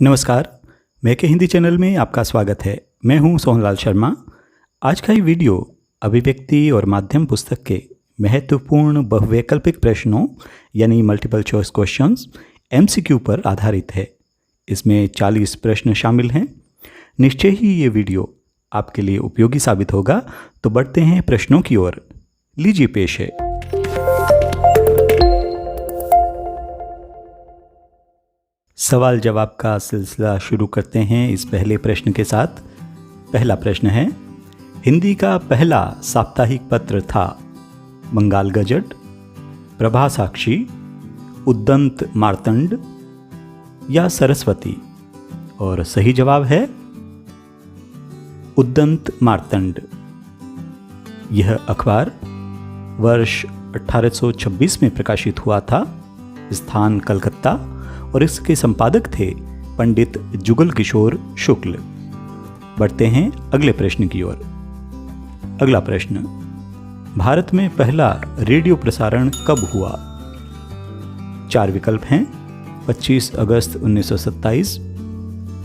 नमस्कार, मैं के हिंदी चैनल में आपका स्वागत है। मैं हूं सोहनलाल शर्मा। आज का ये वीडियो अभिव्यक्ति और माध्यम पुस्तक के महत्वपूर्ण बहुवैकल्पिक प्रश्नों यानी मल्टीपल चॉइस क्वेश्चंस MCQ पर आधारित है। इसमें 40 प्रश्न शामिल हैं। निश्चय ही ये वीडियो आपके लिए उपयोगी साबित होगा। तो बढ़ते हैं प्रश्नों की ओर। लीजिए पेश है सवाल जवाब का सिलसिला। शुरू करते हैं इस पहले प्रश्न के साथ। पहला प्रश्न है, हिंदी का पहला साप्ताहिक पत्र था बंगाल गजट, प्रभा साक्षी, उद्दंत मार्तंड या सरस्वती? और सही जवाब है उद्दंत मार्तंड। यह अखबार वर्ष 1826 में प्रकाशित हुआ था। स्थान कलकत्ता और इसके संपादक थे पंडित जुगल किशोर शुक्ल। बढ़ते हैं अगले प्रश्न की ओर। अगला प्रश्न, भारत में पहला रेडियो प्रसारण कब हुआ? 4 विकल्प हैं। 25 अगस्त 1927,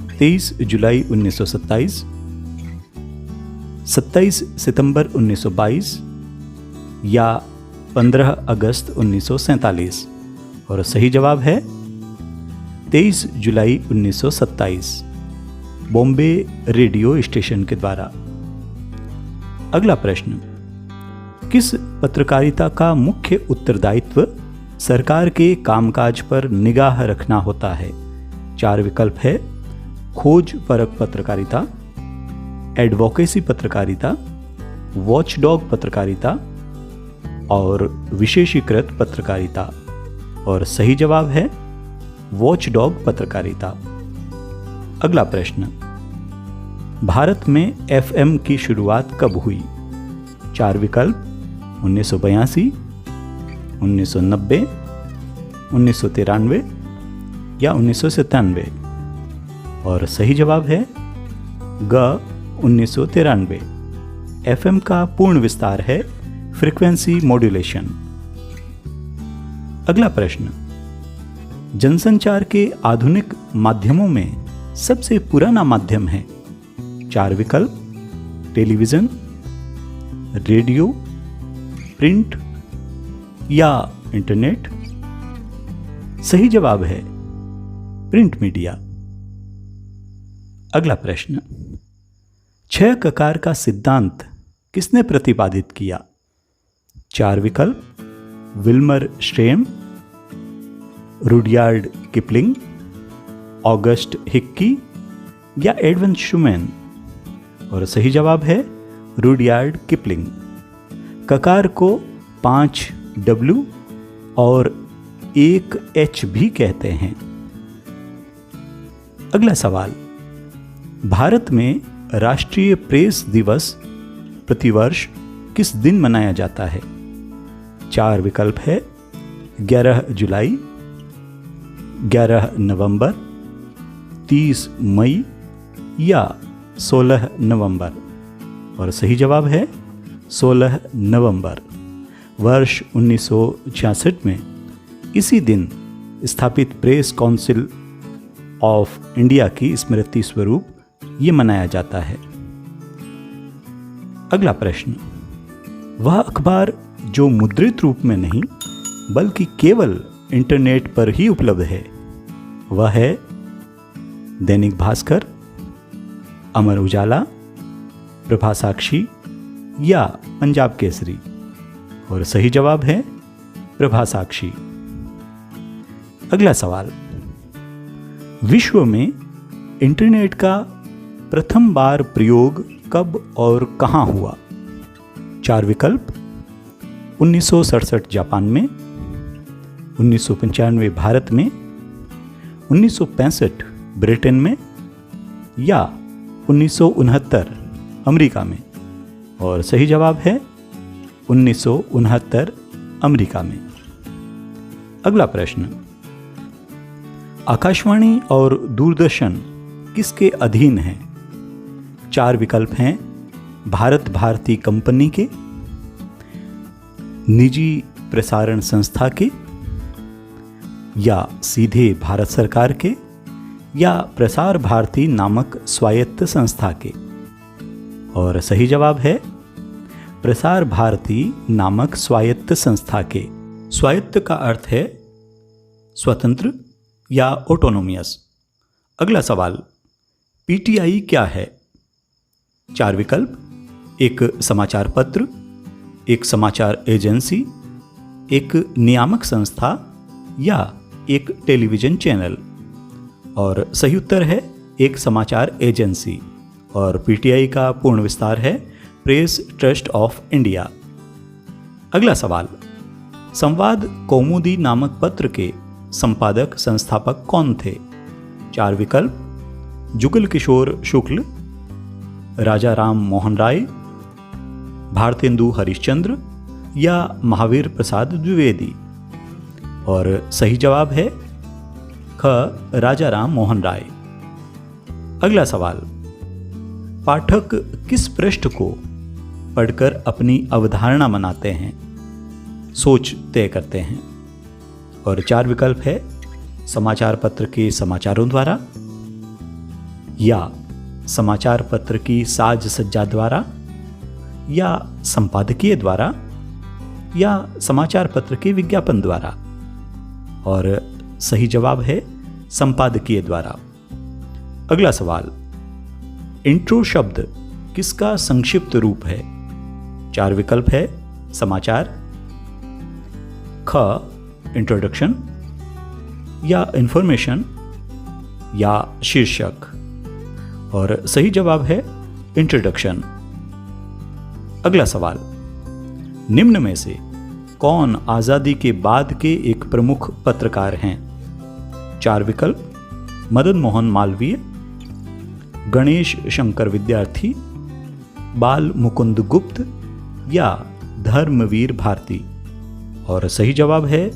23 जुलाई 1927, 27 सितंबर 1922 या 15 अगस्त 1947? और सही जवाब है 23 जुलाई 1927 बॉम्बे रेडियो स्टेशन के द्वारा। अगला प्रश्न, किस पत्रकारिता का मुख्य उत्तरदायित्व सरकार के कामकाज पर निगाह रखना होता है? 4 विकल्प है। खोज परक पत्रकारिता, एडवोकेसी पत्रकारिता, वॉचडॉग पत्रकारिता और विशेषीकृत पत्रकारिता? और सही जवाब है वॉचडॉग पत्रकारिता। अगला प्रश्न, भारत में FM की शुरुआत कब हुई? 4 विकल्प। 1982, 1990, 1993 या 1997? और सही जवाब है ग 1993। FM का पूर्ण विस्तार है फ्रीक्वेंसी मॉड्यूलेशन। अगला प्रश्न, जनसंचार के आधुनिक माध्यमों में सबसे पुराना माध्यम है? 4 विकल्प। टेलीविजन, रेडियो, प्रिंट या इंटरनेट? सही जवाब है प्रिंट मीडिया। अगला प्रश्न, 6 ककार का सिद्धांत किसने प्रतिपादित किया? 4 विकल्प। Wilbur Schramm, Rudyard Kipling, August Hicky या एडवन शुमैन? और सही जवाब है रुडयार्ड किपलिंग। ककार को 5 W और 1 H भी कहते हैं। अगला सवाल, भारत में राष्ट्रीय प्रेस दिवस प्रतिवर्ष किस दिन मनाया जाता है? 4 विकल्प है। 11 जुलाई, 11 नवंबर, 30 मई या 16 नवंबर? और सही जवाब है 16 नवंबर। वर्ष 1966 में इसी दिन स्थापित प्रेस काउंसिल ऑफ इंडिया की स्मृति स्वरूप ये मनाया जाता है। अगला प्रश्न, वह अखबार जो मुद्रित रूप में नहीं बल्कि केवल इंटरनेट पर ही उपलब्ध है, वह है दैनिक भास्कर, अमर उजाला, प्रभा साक्षी या पंजाब केसरी? और सही जवाब है प्रभा साक्षी। अगला सवाल, विश्व में इंटरनेट का प्रथम बार प्रयोग कब और कहां हुआ? 4 विकल्प। 1967 जापान में, 1995 भारत में, 1965 ब्रिटेन में या 1969 अमेरिका में? और सही जवाब है 1969 अमेरिका में। अगला प्रश्न, आकाशवाणी और दूरदर्शन किसके अधीन है? 4 विकल्प हैं। भारत भारती कंपनी के, निजी प्रसारण संस्था के या सीधे भारत सरकार के या प्रसार भारती नामक स्वायत्त संस्था के? और सही जवाब है प्रसार भारती नामक स्वायत्त संस्था के। स्वायत्त का अर्थ है स्वतंत्र या ऑटोनोमियस। अगला सवाल, पीटीआई क्या है? 4 विकल्प, एक समाचार पत्र, एक समाचार एजेंसी, एक नियामक संस्था या एक टेलीविजन चैनल। और सही उत्तर है एक समाचार एजेंसी। और पीटीआई का पूर्ण विस्तार है प्रेस ट्रस्ट ऑफ इंडिया। अगला सवाल, संवाद कौमुदी नामक पत्र के संपादक संस्थापक कौन थे? 4 विकल्प, जुगल किशोर शुक्ल, राजा राम मोहन राय, भारतेंदु हरिश्चंद्र या महावीर प्रसाद द्विवेदी। और सही जवाब है ख, राजा राम मोहन राय। अगला सवाल, पाठक किस पृष्ठ को पढ़कर अपनी अवधारणा बनाते हैं, सोच तय करते हैं? और 4 विकल्प है समाचार पत्र के समाचारों द्वारा, या समाचार पत्र की साज सज्जा द्वारा, या संपादकीय द्वारा, या समाचार पत्र के विज्ञापन द्वारा। और सही जवाब है संपादकीय द्वारा। अगला सवाल, इंट्रो शब्द किसका संक्षिप्त रूप है? 4 विकल्प है समाचार, ख इंट्रोडक्शन, या इंफॉर्मेशन, या शीर्षक। और सही जवाब है इंट्रोडक्शन। अगला सवाल, निम्न में से कौन आजादी के बाद के एक प्रमुख पत्रकार हैं? 4 विकल्प, मदन मोहन मालवीय, गणेश शंकर विद्यार्थी, बाल मुकुंद गुप्त या धर्मवीर भारती। और सही जवाब है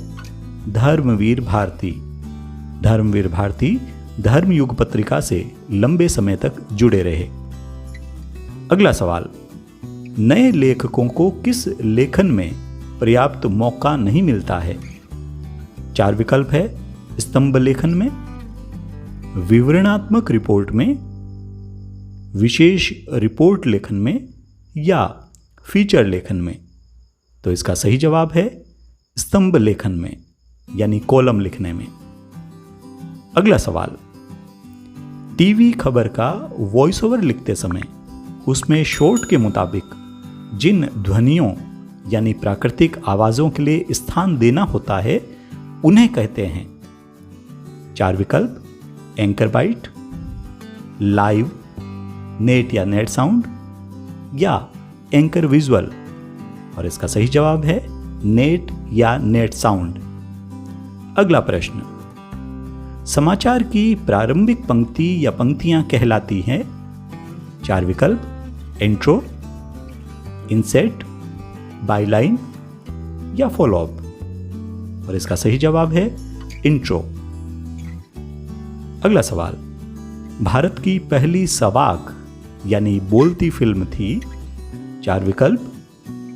धर्मवीर भारती। धर्मवीर भारती धर्मयुग पत्रिका से लंबे समय तक जुड़े रहे। अगला सवाल, नए लेखकों को किस लेखन में पर्याप्त मौका नहीं मिलता है? 4 विकल्प है स्तंभ लेखन में, विवरणात्मक रिपोर्ट में, विशेष रिपोर्ट लेखन में, या फीचर लेखन में। तो इसका सही जवाब है स्तंभ लेखन में, यानी कॉलम लिखने में। अगला सवाल, टीवी खबर का वॉइस ओवर लिखते समय उसमें शॉर्ट के मुताबिक जिन ध्वनियों यानी प्राकृतिक आवाजों के लिए स्थान देना होता है उन्हें कहते हैं? 4 विकल्प, एंकर बाइट, लाइव, नेट या नेट साउंड, या एंकर विजुअल। और इसका सही जवाब है नेट या नेट साउंड। अगला प्रश्न, समाचार की प्रारंभिक पंक्ति या पंक्तियां कहलाती हैं? 4 विकल्प, इंट्रो, इंसेट, बाईलाइन या फॉलोअप। और इसका सही जवाब है इंट्रो। अगला सवाल, भारत की पहली सवाक यानी बोलती फिल्म थी? 4 विकल्प,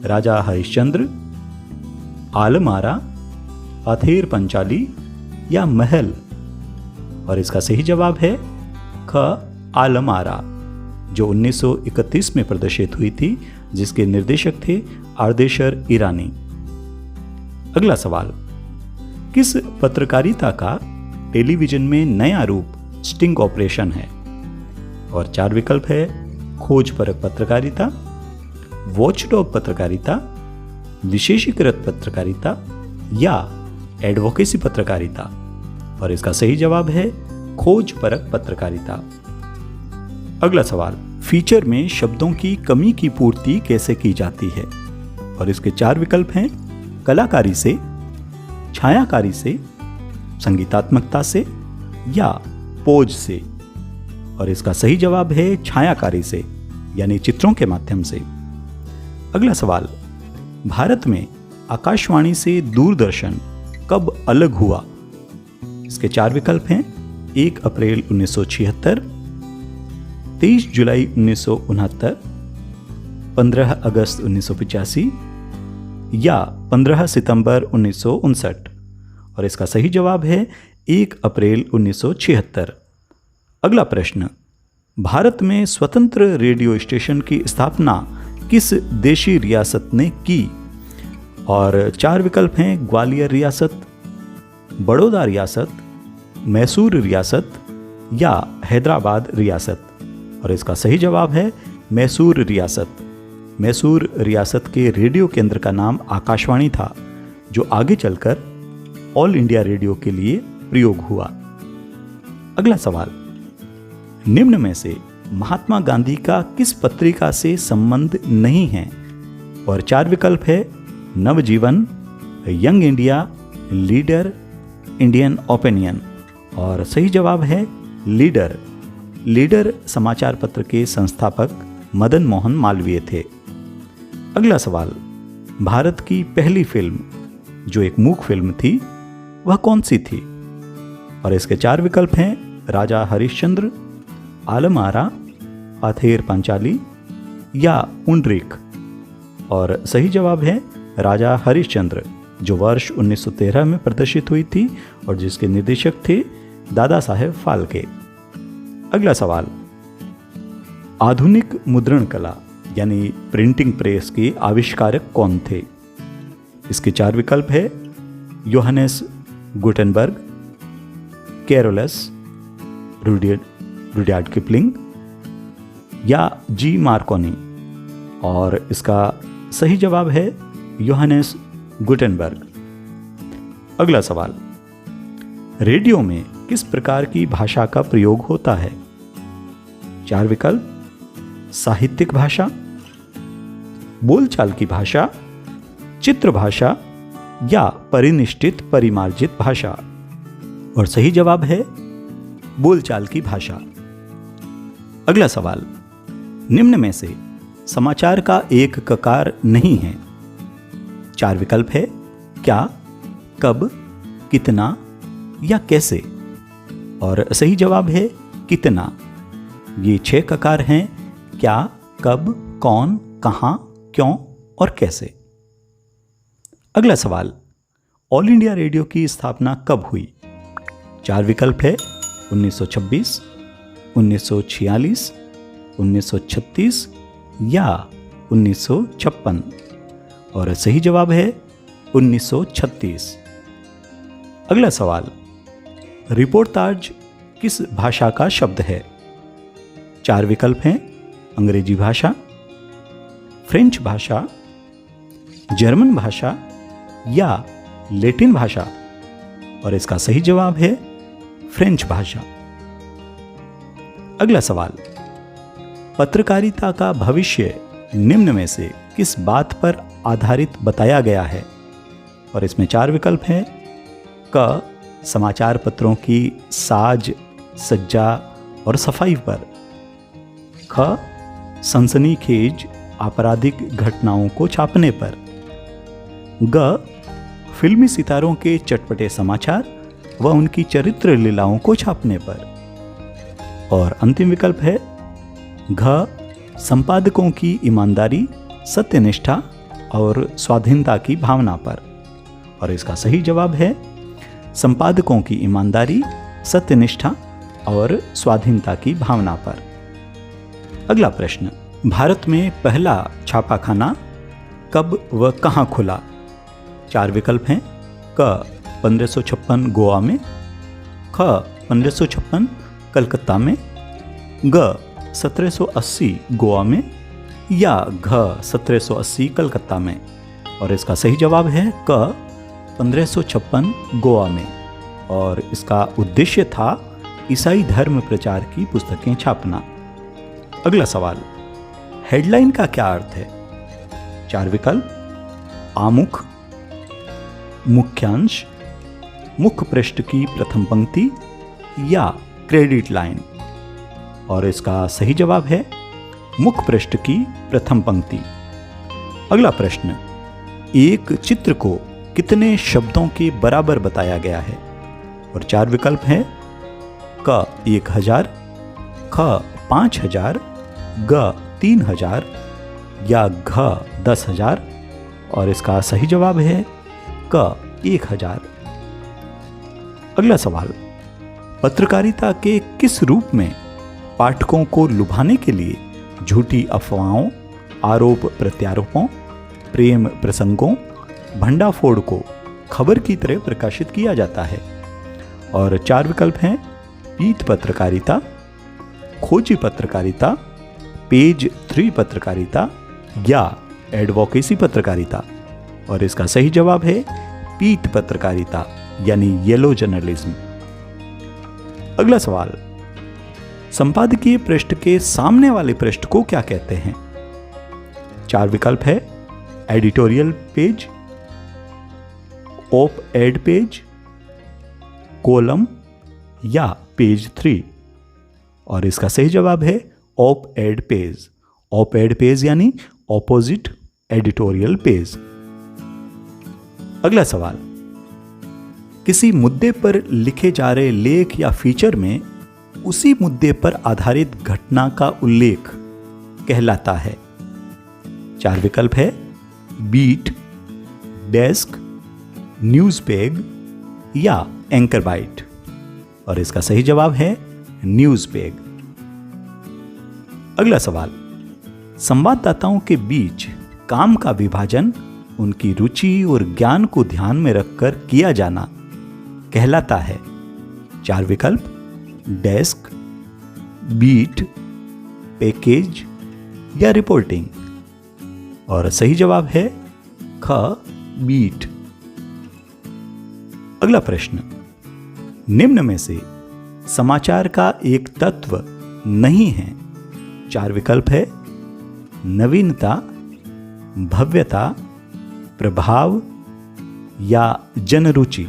राजा हरिश्चंद्र, आलम आरा, पथेर पंचाली या महल। और इसका सही जवाब है ख, आलम आरा, जो 1931 में प्रदर्शित हुई थी, जिसके निर्देशक थे आर्देशर ईरानी। अगला सवाल, किस पत्रकारिता का टेलीविजन में नया रूप स्टिंग ऑपरेशन है? और 4 विकल्प है खोजपरक पत्रकारिता, वॉचडॉग पत्रकारिता, विशेषीकृत पत्रकारिता या एडवोकेसी पत्रकारिता। और इसका सही जवाब है खोजपरक पत्रकारिता। अगला सवाल, फीचर में शब्दों की कमी की पूर्ति कैसे की जाती है? और इसके 4 विकल्प हैं कलाकारी से, छायाकारी से, संगीतात्मकता से या पोज से। और इसका सही जवाब है छायाकारी से, यानी चित्रों के माध्यम से। अगला सवाल, भारत में आकाशवाणी से दूरदर्शन कब अलग हुआ? इसके 4 विकल्प हैं 1 अप्रैल 1976, 23 जुलाई 1969, 15 अगस्त 1985 या 15 सितंबर 1959। और इसका सही जवाब है 1 अप्रैल 1976। अगला प्रश्न, भारत में स्वतंत्र रेडियो स्टेशन की स्थापना किस देशी रियासत ने की? और 4 विकल्प हैं, ग्वालियर रियासत, बड़ौदा रियासत, मैसूर रियासत या हैदराबाद रियासत। और इसका सही जवाब है मैसूर रियासत। मैसूर रियासत के रेडियो केंद्र का नाम आकाशवाणी था, जो आगे चलकर ऑल इंडिया रेडियो के लिए प्रयोग हुआ। अगला सवाल, निम्न में से महात्मा गांधी का किस पत्रिका से संबंध नहीं है? और 4 विकल्प है, Navjivan, Young India, Leader, Indian Opinion. और सही जवाब है लीडर। लीडर समाचार पत्र के संस्थापक मदन मोहन मालवीय थे। अगला सवाल, भारत की पहली फिल्म जो एक मूक फिल्म थी वह कौन सी थी? और इसके 4 विकल्प हैं, राजा हरिश्चंद्र, आलम आरा, पाथेर पंचाली या पुंडरीक। और सही जवाब है राजा हरिश्चंद्र, जो वर्ष 1913 में प्रदर्शित हुई थी और जिसके निर्देशक थे दादा साहेब फाल्के। अगला सवाल, आधुनिक मुद्रण कला यानी प्रिंटिंग प्रेस के आविष्कारक कौन थे? इसके 4 विकल्प है, Iohannis Gutenberg, Carolus Rudyard Kipling या जी मार्कोनी। और इसका सही जवाब है योहानेस गुटेनबर्ग। अगला सवाल, रेडियो में किस प्रकार की भाषा का प्रयोग होता है? 4 विकल्प, साहित्यिक भाषा, बोलचाल की भाषा, चित्र भाषा या परिनिष्ठित परिमार्जित भाषा। और सही जवाब है बोलचाल की भाषा। अगला सवाल, निम्न में से समाचार का एक ककार नहीं है? 4 विकल्प है, क्या, कब, कितना या कैसे। और सही जवाब है कितना। ये 6 ककार हैं, क्या, कब, कौन, कहां, क्यों और कैसे। अगला सवाल, ऑल इंडिया रेडियो की स्थापना कब हुई? 4 विकल्प है, 1926, 1946, 1936 या 1956। और सही जवाब है 1936। अगला सवाल, रिपोर्टाज किस भाषा का शब्द है? 4 विकल्प हैं, अंग्रेजी भाषा, फ्रेंच भाषा, जर्मन भाषा या लैटिन भाषा। और इसका सही जवाब है फ्रेंच भाषा। अगला सवाल, पत्रकारिता का भविष्य निम्न में से किस बात पर आधारित बताया गया है? और इसमें 4 विकल्प हैं, क, समाचार पत्रों की साज, सज्जा और सफाई पर, ख, सनसनीखेज आपराधिक घटनाओं को छापने पर, ग, फिल्मी सितारों के चटपटे समाचार व उनकी चरित्र लीलाओं को छापने पर। और अंतिम विकल्प है घ, संपादकों की ईमानदारी, सत्यनिष्ठा और स्वाधीनता की भावना पर। और इसका सही जवाब है संपादकों की ईमानदारी, सत्यनिष्ठा और स्वाधीनता की भावना पर। अगला प्रश्न, भारत में पहला छापाखाना कब व कहां खुला? 4 विकल्प हैं, क, 1556 गोवा में, ख, 1556 कलकत्ता में, ग, 1780 गोवा में या घ, 1780 कलकत्ता में। और इसका सही जवाब है क, 1556 गोवा में। और इसका उद्देश्य था ईसाई धर्म प्रचार की पुस्तकें छापना। अगला सवाल, हेडलाइन का क्या अर्थ है? 4 विकल्प, आमुख, मुख्यांश, मुख्य पृष्ठ की प्रथम पंक्ति या क्रेडिट लाइन। और इसका सही जवाब है मुख्य पृष्ठ की प्रथम पंक्ति। अगला प्रश्न, एक चित्र को कितने शब्दों के बराबर बताया गया है? और 4 विकल्प हैं, क, 1000, ख, 5000, ग, 3000 या घ, 10,000। और इसका सही जवाब है क, 1000। अगला सवाल, पत्रकारिता के किस रूप में पाठकों को लुभाने के लिए झूठी अफवाहों, आरोप प्रत्यारोपों, प्रेम प्रसंगों, भंडाफोड़ को खबर की तरह प्रकाशित किया जाता है? और 4 विकल्प हैं: पीठ पत्रकारिता, खोजी पत्रकारिता, पेज 3 पत्रकारिता या एडवोकेसी पत्रकारिता। और इसका सही जवाब है पीठ पत्रकारिता यानी येलो जर्नलिज्म। अगला सवाल, संपादकीय पृष्ठ के सामने वाले पृष्ठ को क्या कहते हैं? 4 विकल्प है: editorial page, op ed page, column या पेज 3। और इसका सही जवाब है op ed page. Op ed page यानी ऑपोजिट एडिटोरियल पेज। अगला सवाल, किसी मुद्दे पर लिखे जा रहे लेख या फीचर में उसी मुद्दे पर आधारित घटना का उल्लेख कहलाता है? 4 विकल्प है: बीट, डेस्क, न्यूज़ पेज या एंकर बाइट। और इसका सही जवाब है न्यूज़ पेज। अगला सवाल, संवाददाताओं के बीच काम का विभाजन उनकी रुचि और ज्ञान को ध्यान में रखकर किया जाना कहलाता है? 4 विकल्प: डेस्क, बीट, पैकेज या रिपोर्टिंग। और सही जवाब है ख, बीट। अगला प्रश्न, निम्न में से समाचार का एक तत्व नहीं है? 4 विकल्प है: नवीनता, भव्यता, प्रभाव या जनरुचि।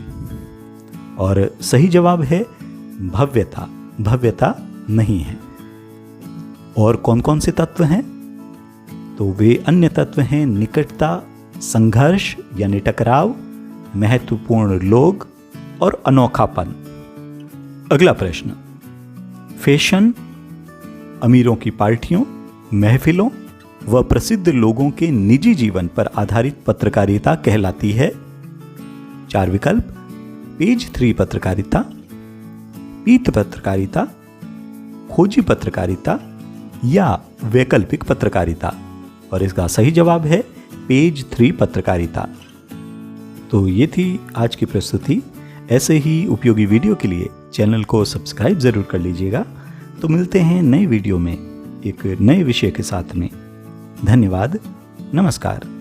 और सही जवाब है भव्यता। भव्यता नहीं है। और कौन कौन से तत्व हैं? तो वे अन्य तत्व हैं: निकटता, संघर्ष यानी टकराव, महत्वपूर्ण लोग और अनोखापन। अगला प्रश्न, फैशन, अमीरों की पार्टियों, महफिलों व प्रसिद्ध लोगों के निजी जीवन पर आधारित पत्रकारिता कहलाती है? 4 विकल्प: पेज 3 पत्रकारिता, पीठ पत्रकारिता, खोजी पत्रकारिता या वैकल्पिक पत्रकारिता। और इसका सही जवाब है पेज 3 पत्रकारिता। तो ये थी आज की प्रस्तुति। ऐसे ही उपयोगी वीडियो के लिए चैनल को सब्सक्राइब जरूर कर लीजिएगा। तो मिलते हैं नए वीडियो में एक नए विषय के साथ में। धन्यवाद। नमस्कार।